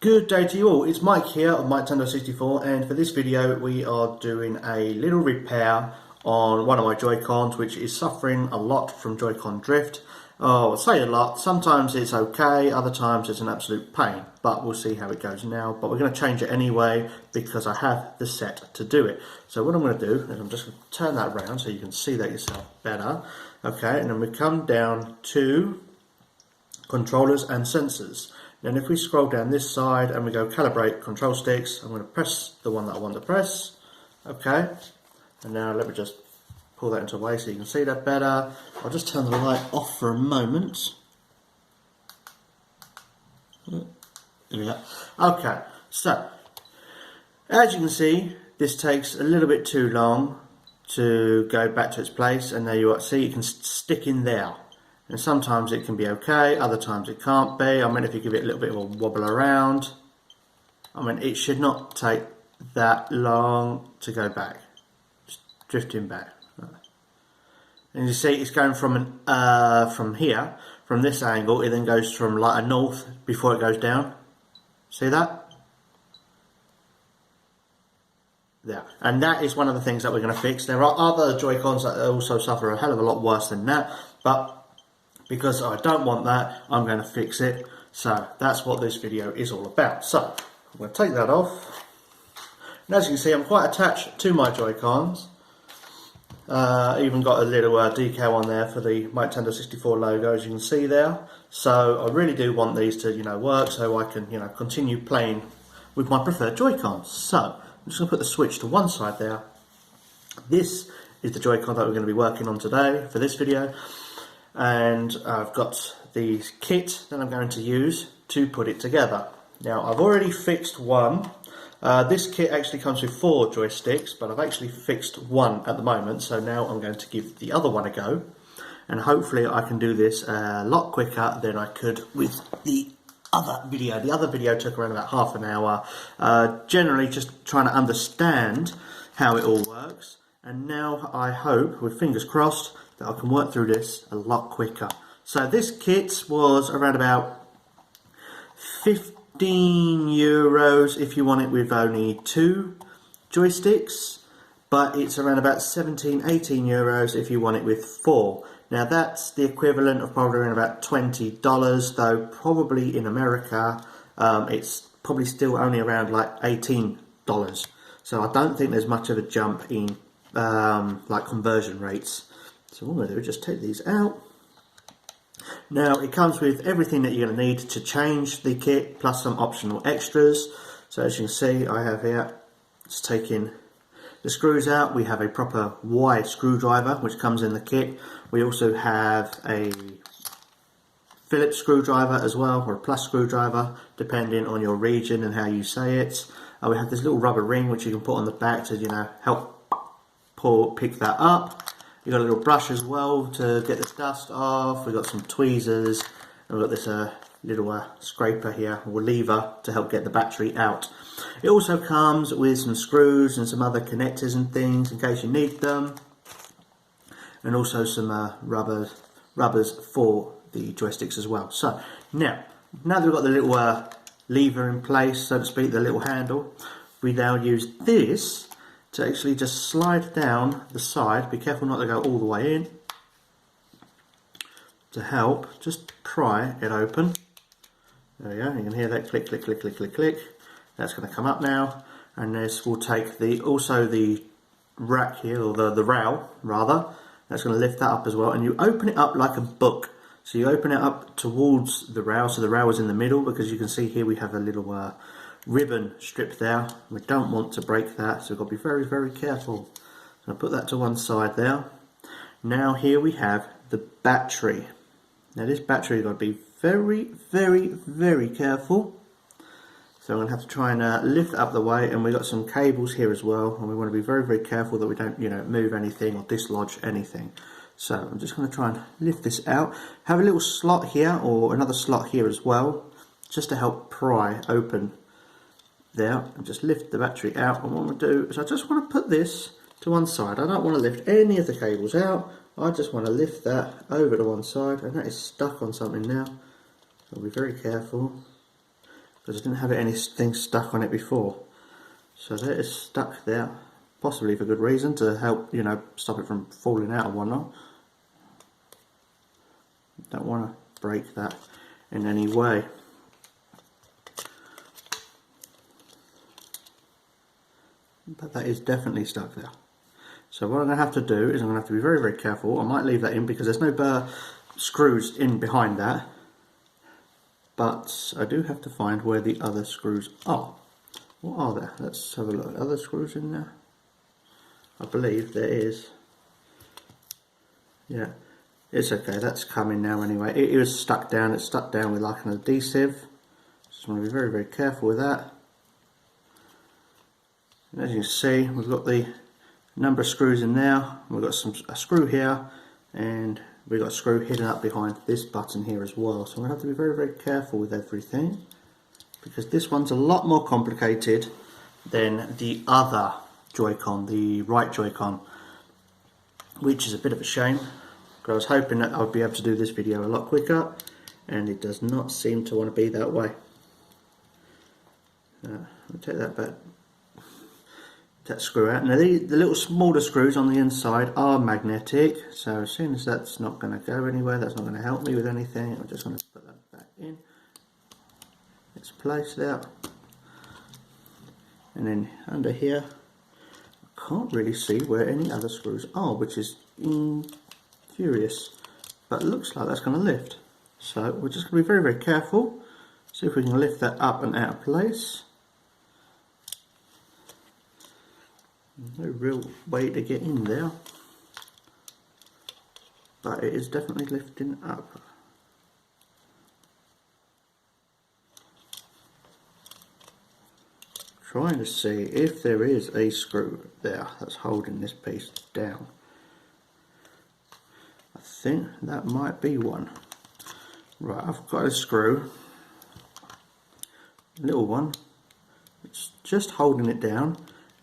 Good day to you all, it's Mike here of Nintendo64, and for this video we are doing a little repair on one of my Joy-Cons which is suffering a lot from Joy-Con drift. Oh, I'll say a lot, sometimes it's okay, other times it's an absolute pain, but we'll see how it goes now. But we're going to change it anyway because I have the set to do it. So what I'm going to do is I'm just going to turn that around so you can see that yourself better. Okay, and then we come down to controllers and sensors. Then if we scroll down this side and we go calibrate control sticks, I'm going to press the one that I want to press. Okay, and now let me just pull that into a way so you can see that better. I'll just turn the light off for a moment. There we go. Okay, so as you can see, this takes a little bit too long to go back to its place, and there you see it can stick in there. And sometimes it can be okay, other times it can't be. I mean, if you give it a little bit of a wobble around, I mean, it should not take that long to go back. Just drifting back. And you see it's going from here, from this angle, it then goes from like a north before it goes down. See that? There. And that is one of the things that we're going to fix. There are other Joy-Cons that also suffer a hell of a lot worse than that, but because I don't want that, I'm going to fix it. So that's what this video is all about. So I'm going to take that off. And as you can see, I'm quite attached to my Joy-Cons. Even got a little decal on there for the Nintendo64 logo, as you can see there. So I really do want these to, work, so I can, continue playing with my preferred Joy-Cons. So I'm just going to put the switch to one side there. This is the Joy-Con that we're going to be working on today for this video. And I've got the kit that I'm going to use to put it together. Now I've already fixed one. This kit actually comes with 4 joysticks, but I've actually fixed one at the moment, so now I'm going to give the other one a go, and hopefully I can do this a lot quicker than I could with the other video. The other video took around about half an hour, generally just trying to understand how it all works, and now I hope, with fingers crossed, that I can work through this a lot quicker. So this kit was around about 15 euros if you want it with only 2 joysticks, but it's around about 17, 18 euros if you want it with 4. Now that's the equivalent of probably around about $20, though probably in America it's probably still only around like $18. So I don't think there's much of a jump in like conversion rates. So what I'm going to do is just take these out. Now it comes with everything that you're going to need to change the kit, plus some optional extras. So as you can see, I have here, just taking the screws out. We have a proper wide screwdriver which comes in the kit. We also have a Phillips screwdriver as well, or a plus screwdriver, depending on your region and how you say it. We have this little rubber ring which you can put on the back to help pick that up. You've got a little brush as well to get the dust off. We've got some tweezers, and we've got this little scraper here, or lever, to help get the battery out. It also comes with some screws and some other connectors and things in case you need them, and also some rubbers for the joysticks as well. So now that we've got the little lever in place, so to speak, the little handle, we now use this to actually just slide down the side. Be careful not to go all the way in, to help just pry it open. There we go, you can hear that click, click, click, click, click, click. That's going to come up now, and this will take also the rack here, or the rail rather, that's going to lift that up as well, and you open it up like a book. So you open it up towards the rail, so the rail is in the middle, because you can see here we have a little ribbon strip there. We don't want to break that, so we've got to be very, very careful. So I'll put that to one side there. Now here we have the battery. Now this battery, you've got to be very, very, very careful. So I'm going to have to try and lift it up the way, and we've got some cables here as well, and we want to be very, very careful that we don't move anything or dislodge anything. So I'm just going to try and lift this out. Have a little slot here, or another slot here as well, just to help pry open there, and just lift the battery out. And what I'm going to do is I just want to put this to one side. I don't want to lift any of the cables out. I just want to lift that over to one side, and that is stuck on something now. So be very careful. because I didn't have anything stuck on it before. So that is stuck there, possibly for good reason, to help, you know, stop it from falling out and whatnot. Don't want to break that in any way. But that is definitely stuck there. So what I'm going to have to do is I'm going to have to be very, very careful. I might leave that in because there's no screws in behind that. But I do have to find where the other screws are. What are there? Let's have a look. Other screws in there? I believe there is. Yeah, it's okay. That's coming now anyway. It was stuck down. It's stuck down with like an adhesive. Just want to be very, very careful with that. And as you can see, we've got the number of screws in there. We've got a screw here, and we've got a screw hidden up behind this button here as well. So we have to be very, very careful with everything, because this one's a lot more complicated than the other Joy-Con, the right Joy-Con, which is a bit of a shame, because I was hoping that I would be able to do this video a lot quicker, and it does not seem to want to be that way. I'll take that back. That screw out. Now the little smaller screws on the inside are magnetic, so as soon as that's not going to go anywhere, that's not going to help me with anything, I'm just going to put that back in. It's placed there. And then under here, I can't really see where any other screws are, which is curious, but it looks like that's going to lift. So we're just going to be very, very careful, see if we can lift that up and out of place. No real way to get in there, but it is definitely lifting up. Trying to see if there is a screw there that's holding this piece down. I think that might be one. Right, I've got a screw, little one, it's just holding it down.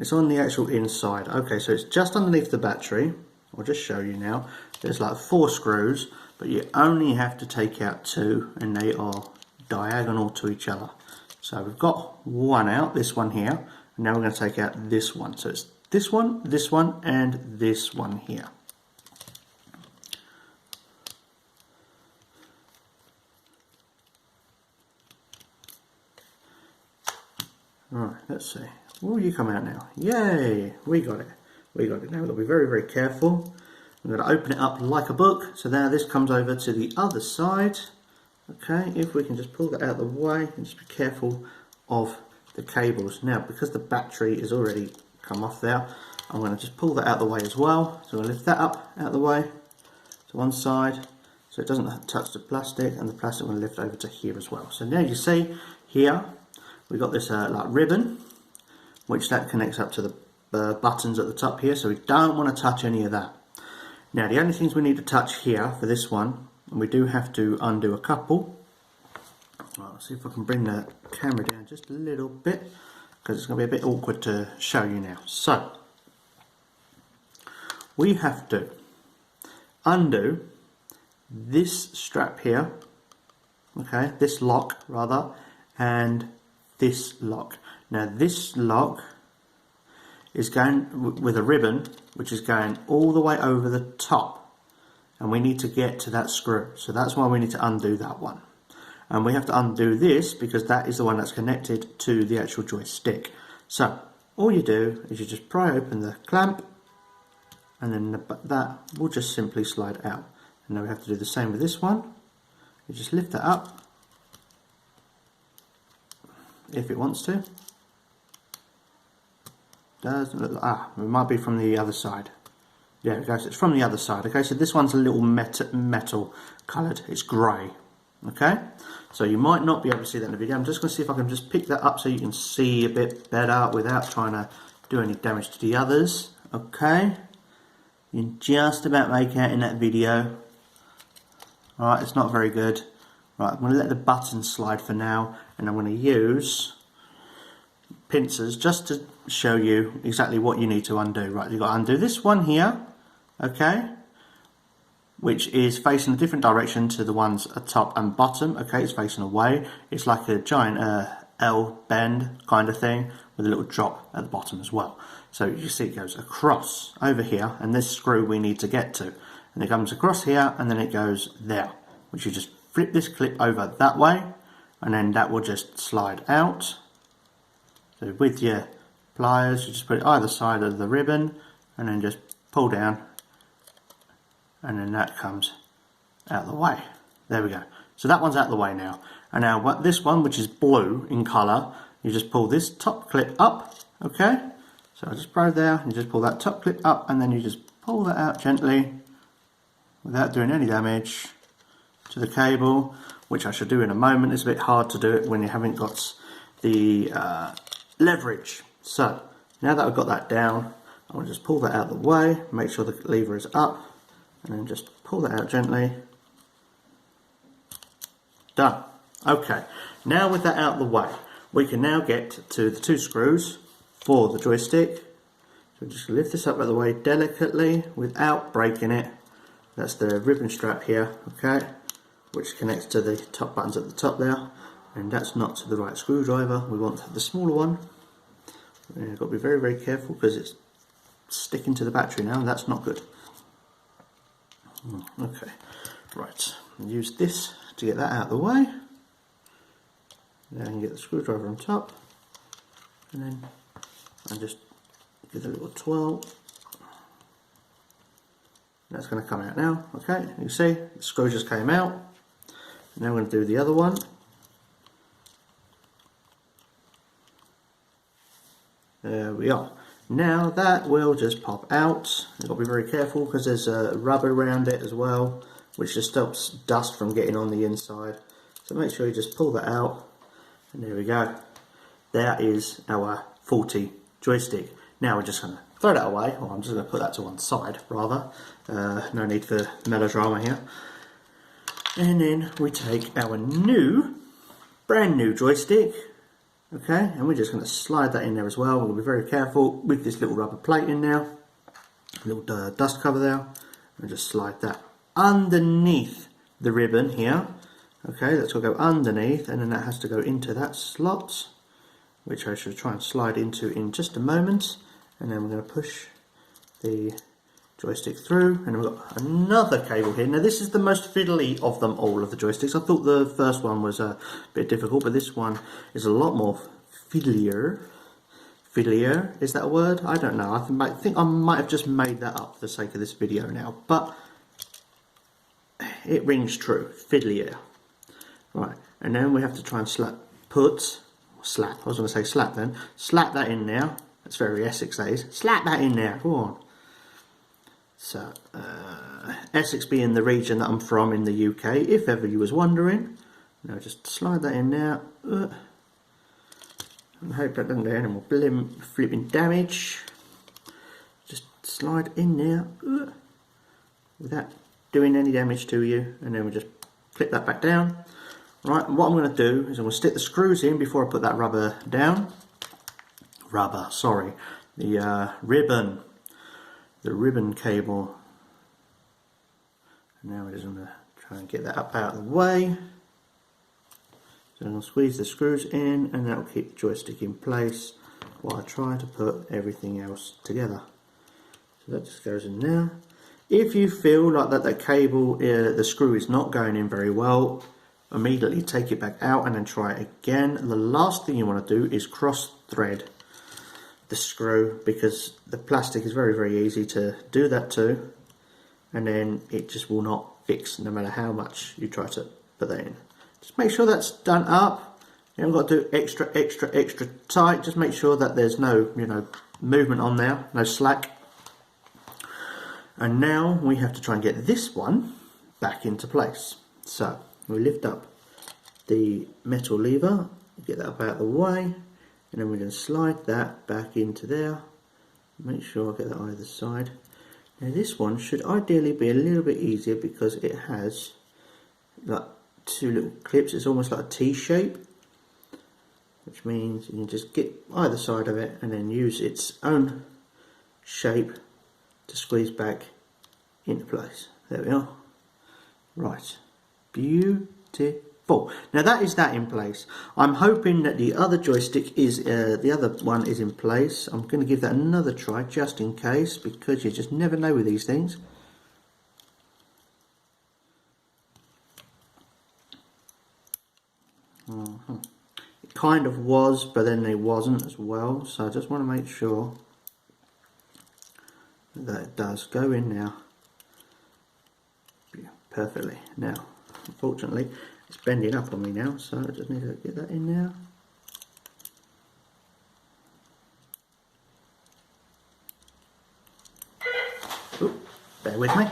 It's on the actual inside. Okay, so it's just underneath the battery. I'll just show you now. There's like 4 screws, but you only have to take out 2, and they are diagonal to each other. So we've got one out, this one here, and now we're going to take out this one. So it's this one, and this one here. Alright, let's see. Will you come out now? Yay! We got it. We got it. Now we've got to be very, very careful. I'm going to open it up like a book. So now this comes over to the other side. Okay, if we can just pull that out of the way and just be careful of the cables. Now, because the battery is already come off there, I'm going to just pull that out of the way as well. So I'm going to lift that up out of the way to one side so it doesn't touch the plastic, and the plastic will lift over to here as well. So now you see here we've got this like ribbon, which that connects up to the buttons at the top here, so we don't want to touch any of that. Now the only things we need to touch here for this one, and we do have to undo a couple. Right, let's see if I can bring the camera down just a little bit, because it's going to be a bit awkward to show you now. So we have to undo this strap here, okay, this lock rather, and this lock. Now this lock is going with a ribbon which is going all the way over the top, and we need to get to that screw, so that's why we need to undo that one. And we have to undo this because that is the one that's connected to the actual joystick. So all you do is you just pry open the clamp, and then that will just simply slide out. And now we have to do the same with this one. You just lift that up if it wants to. Doesn't look like, it might be from the other side. Yeah, it goes, it's from the other side. Okay, so this one's a little metal coloured, it's grey. Okay, so you might not be able to see that in the video. I'm just going to see if I can just pick that up so you can see a bit better without trying to do any damage to the others. Okay, you can just about make out in that video. Alright, it's not very good. Right, I'm going to let the button slide for now, and I'm going to use pincers just to show you exactly what you need to undo. Right, you've got to undo this one here, okay, which is facing a different direction to the ones at top and bottom. Okay, it's facing away. It's like a giant L bend kind of thing with a little drop at the bottom as well. So you see it goes across over here, and this screw we need to get to. And it comes across here, and then it goes there, which you just flip this clip over that way, and then that will just slide out. So with your pliers, you just put it either side of the ribbon, and then just pull down, and then that comes out of the way. There we go. So that one's out of the way now. And now what this one, which is blue in colour, you just pull this top clip up, okay? So I just go there, you just pull that top clip up, and then you just pull that out gently without doing any damage to the cable, which I should do in a moment. It's a bit hard to do it when you haven't got the leverage. So now that I've got that down, I want to just pull that out of the way, make sure the lever is up, and then just pull that out gently. Done. Okay, now with that out of the way, we can now get to the 2 screws for the joystick. So just lift this up out of the way delicately without breaking it. That's the ribbon strap here, okay, which connects to the top buttons at the top there, and that's not the right screwdriver. We want the smaller one. You've got to be very, very careful because it's sticking to the battery now, and that's not good. Okay, right, use this to get that out of the way. Now I can get the screwdriver on top, and then I just give it a little twirl. That's going to come out now. Okay, you see the screw just came out. Now we're going to do the other one. There we are. Now that will just pop out. You've got to be very careful because there's rubber around it as well, which just stops dust from getting on the inside. So make sure you just pull that out, and there we go. There is our faulty joystick. Now we're just going to throw that away, or I'm just going to put that to one side rather. No need for melodrama here. And then we take our brand new joystick, okay, and we're just going to slide that in there as well. We'll be very careful with this little rubber plate in there, little dust cover there, and just slide that underneath the ribbon here. Okay, that's got to go underneath, and then that has to go into that slot, which I should try and slide into in just a moment. And then we're going to push the joystick through, and we've got another cable here. Now this is the most fiddly of them all, of the joysticks. I thought the first one was a bit difficult, but this one is a lot more fiddlier. Fiddlier, is that a word? I don't know. I think I might have just made that up for the sake of this video now, but it rings true. Fiddlier. Right, and then we have to try and slap that in there. That's very Essex, that is. Slap that in there, go on. So, Essex being the region that I'm from in the UK, if ever you was wondering. Now just slide that in there. And hope that doesn't do any more flipping damage. Just slide in there without doing any damage to you, and then we just clip that back down. Right, and what I'm going to do is I'm going to stick the screws in before I put that rubber down. The ribbon cable. And now we're just going to try and get that up out of the way. So I'm going to squeeze the screws in, and that will keep the joystick in place while I try to put everything else together. So that just goes in there. If you feel like that cable, the screw is not going in very well, immediately take it back out and then try it again. The last thing you want to do is cross thread the screw, because the plastic is very, very easy to do that to, and then it just will not fix no matter how much you try to put that in. Just make sure that's done up. You haven't got to do extra tight. Just make sure that there's no movement on there, no slack. And now we have to try and get this one back into place. So we lift up the metal lever, get that up out of the way, and then we're going to slide that back into there. Make sure I get that either side. Now this one should ideally be a little bit easier because it has like 2 little clips. It's almost like a T shape, which means you can just get either side of it and then use its own shape to squeeze back into place. There we are. Right, beautiful. full. Now that is that in place. I'm hoping that the other joystick is, the other one is in place. I'm going to give that another try just in case, because you just never know with these things. It kind of was, but then it wasn't as well, so I just want to make sure that it does go in now. Yeah, perfectly. Now, unfortunately, it's bending up on me now, so I just need to get that in now. Ooh, bear with me.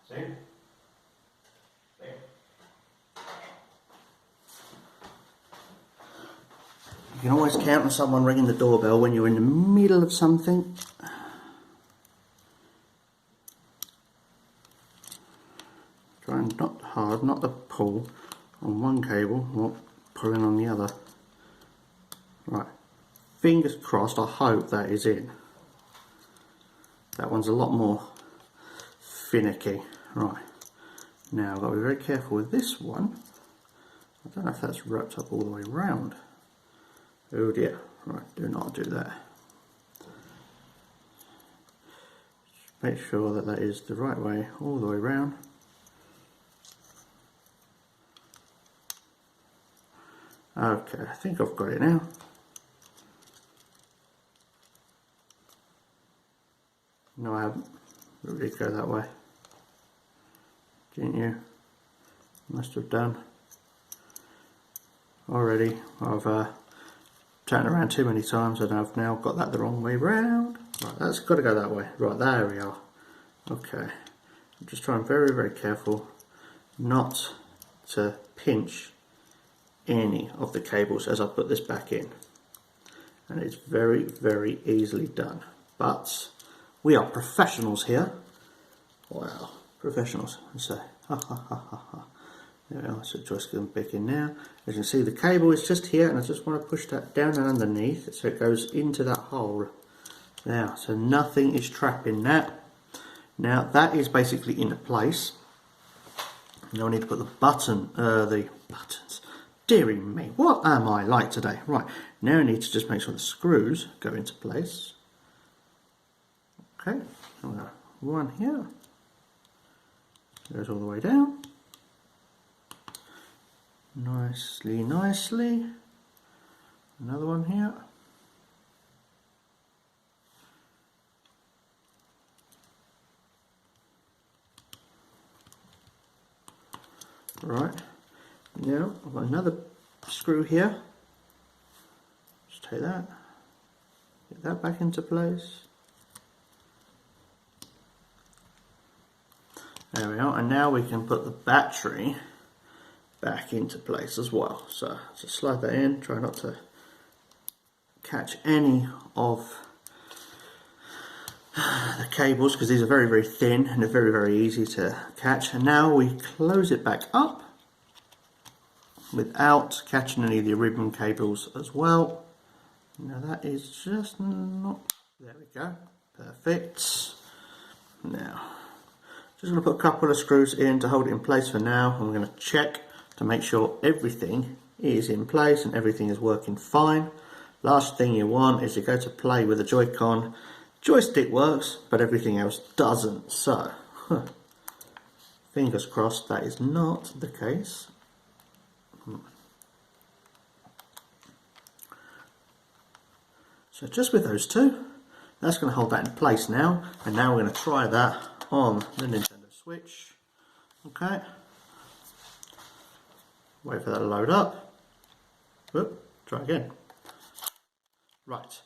See? You can always count on someone ringing the doorbell when you're in the middle of something. Try not hard, not to pull on one cable, not pulling on the other. Right, fingers crossed, I hope that is in. That one's a lot more finicky. Right, now I've got to be very careful with this one. I don't know if that's wrapped up all the way round. Oh dear, right, do not do that. Just make sure that that is the right way, all the way round. Okay, I think I've got it now. No, I haven't. It did go that way. Didn't you? Must have done. Already, I've turned around too many times and I've now got that the wrong way round. Right, that's got to go that way. Right, there we are. Okay, I'm just trying very, very careful not to pinch any of the cables as I put this back in. And it's very, very easily done. But we are professionals here. Wow, professionals. So, ha ha ha ha ha. There we are, so just going to pick in now. As you can see, the cable is just here, and I just want to push that down and underneath so it goes into that hole. Now, so nothing is trapping that. Now that is basically into place. Now I need to put the buttons. Dearie me, what am I like today? Right, now I need to just make sure the screws go into place. Okay, one here. Goes all the way down. Nicely, nicely. Another one here. Right, now I've got another screw here. Just take that, get that back into place. There we are, and now we can put the battery back into place as well. So just slide that in, try not to catch any of the cables because these are very, very thin and they're very, very easy to catch. And now we close it back up without catching any of the ribbon cables as well. Now that is just not, there we go, perfect. Now just going to put a couple of screws in to hold it in place for now, and we're going to check to make sure everything is in place and everything is working fine. Last thing you want is to go to play with the Joy-Con. Joystick works, but everything else doesn't. So, fingers crossed that is not the case. So just with those two, that's going to hold that in place now. And now we're going to try that on the Nintendo Switch. Okay. Wait for that to load up. Whoop, try again. Right.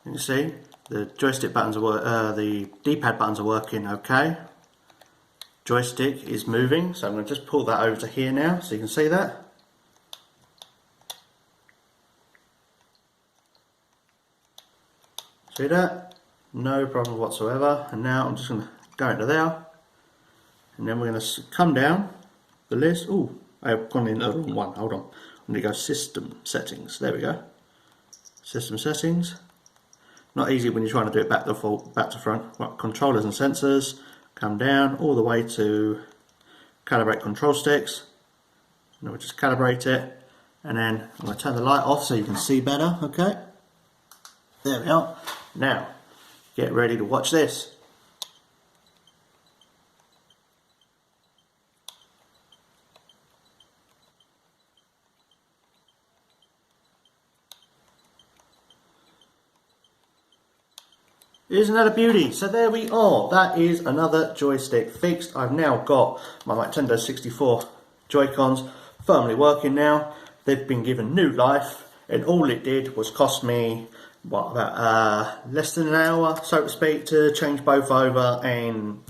You can see the joystick buttons are the D-pad buttons are working okay. Joystick is moving, so I'm going to just pull that over to here now so you can see that. See that? No problem whatsoever. And now I'm just going to go into there. And then we're going to come down the list. Oh, I've gone in the wrong one. Hold on. I'm going to go System Settings. There we go. System Settings. Not easy when you're trying to do it back to front. Right, controllers and sensors, come down all the way to calibrate control sticks. And we'll just calibrate it, and then I'm going to turn the light off so you can see better. Okay, there we are. Now get ready to watch this. Isn't that a beauty? So there we are. That is another joystick fixed. I've now got my Nintendo 64 Joy-Cons firmly working now. They've been given new life, and all it did was cost me, what, about less than an hour, so to speak, to change both over, and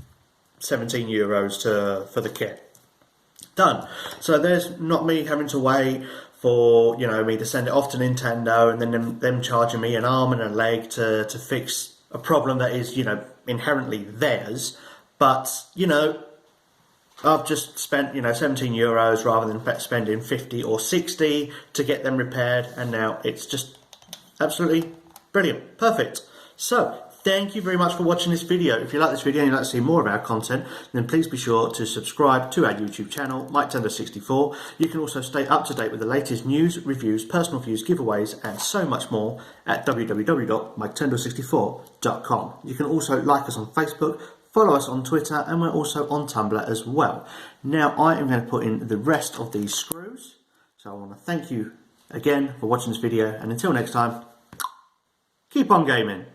€17 for the kit. Done. So there's not me having to wait for, you know, me to send it off to Nintendo, and then them charging me an arm and a leg to fix a problem that is, you know, inherently theirs. But, you know, I've just spent, you know, €17 rather than spending 50 or 60 to get them repaired, and now it's just absolutely brilliant. Perfect. So thank you very much for watching this video. If you like this video and you'd like to see more of our content, then please be sure to subscribe to our YouTube channel, MikeTender64. You can also stay up to date with the latest news, reviews, personal views, giveaways, and so much more at www.MikeTender64.com. You can also like us on Facebook, follow us on Twitter, and we're also on Tumblr as well. Now I am going to put in the rest of these screws. So I want to thank you again for watching this video, and until next time, keep on gaming.